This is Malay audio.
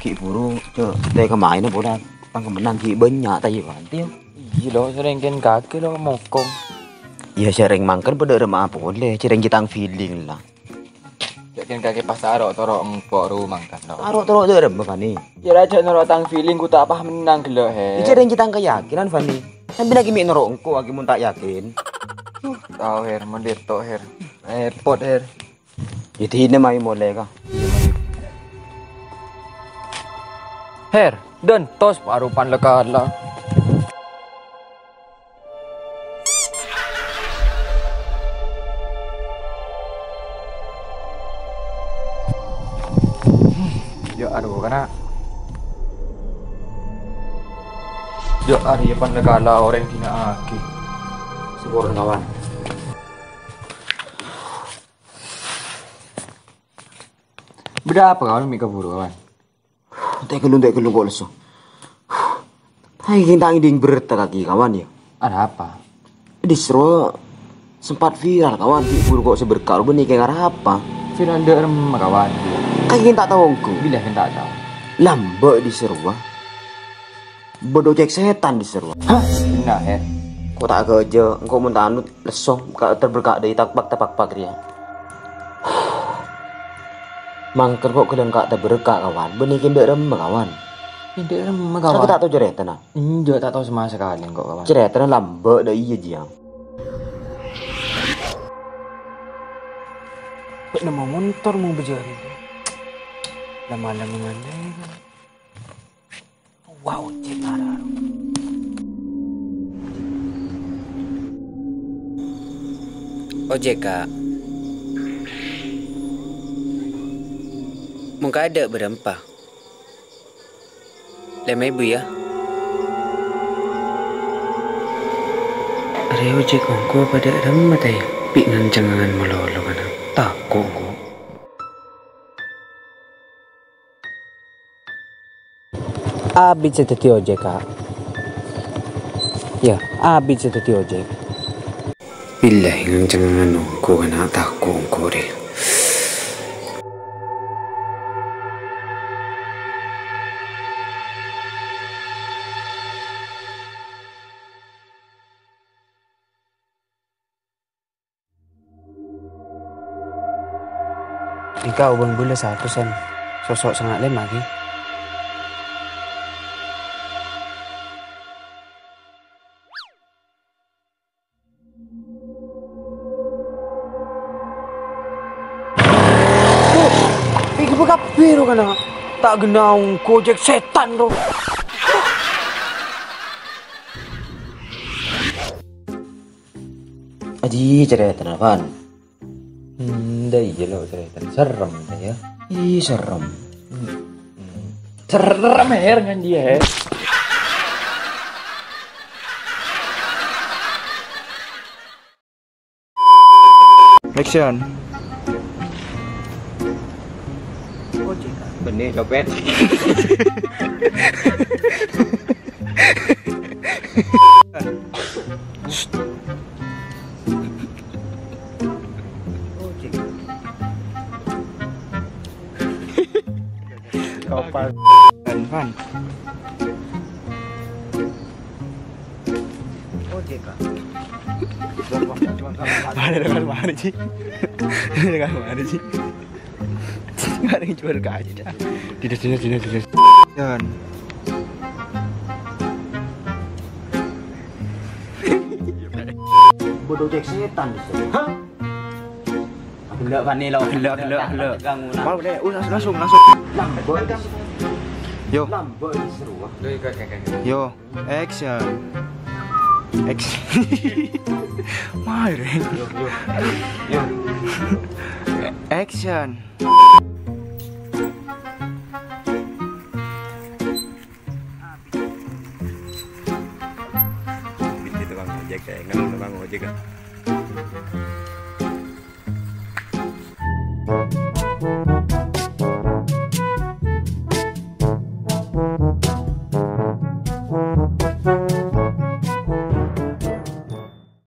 Ki buru cho tê cái máy nó bố đang tăng cái menang ki banyak tay van tiêu. Iya lo sering kaki lo mokong. Iya sering mangkan pada remah boleh, sering kita feeling lah. Jadi kaki pas arok torok empok rumah kan lo. Arok terus ada remah Fani. Ya raja norok tang feeling ku tak paham menang gelo he. Sering kita keyakinan Fani. Sampai lagi mik norok engko lagi mun tak yakin. Tahu her mendir tok her. Airport her. Itu ini mai mulai kah? Her, dan tos parupan lekala. Yo aduh kana. Yo ari pan lekala orang tina aki. Syukur kawan. Berapa kawan mik keburu kawan? Tak kelung kok lesu. Hai kita ingin berita kaki kawan ya. Ada apa? Disuruh sempat viral kawan ki buru kok seberkal benih kayak apa? Viral de remah kawan. Kayak kita tahu engko. Bila kita tahu. Lambe disuruh. Bodoh cek setan disuruh. Hah? Nah her. Kok tak kerja, engkau mun tanut lesong terberkak dari tapak dia. Mangker kok kedeng kak terberkak kawan, benikin dek remeh kawan. Tidak remah Saya kawan. tak tahu ceretan ah. Enggak tak tahu sama sekali kok kawan. Ceretan lambe dah iya jiang. Nama motor mau berjari. Lama-lama ngandai. Wow, cetara. Ojek kak. Muka ada berempah. Lema ibu ya. Are ojek kongko pada remah tay. Pik nan jangan melolo kana. Takut ko. Abis seteti ojek kak. Ya, abis seteti ojek. Billahi nang jangan nungko kana takut ko deh. Ikaw bang gula satu sen. Sosok sangat lem lagi. Iki buka biru kana. Tak genaung kojek setan tu. Aji ceretan apaan? Dah iya lo cerita. Serem dah ya. Ih serem. Serem her dengan dia her. Action. Benih copet. Kapal. Van. Ojek kak. Mana dengan mana sih? Dengan mana sih? Nggak ada yang jual kaca. Tidak. Dan Bodoh cek setan disuruh. Hah? Gelak Fani lo. gelak. Mau deh, langsung. Lambe. Yo, Lambe disuruh. yo, action. Mari. Yo. Action. Ini tukang ojek kayak tukang ojek kan.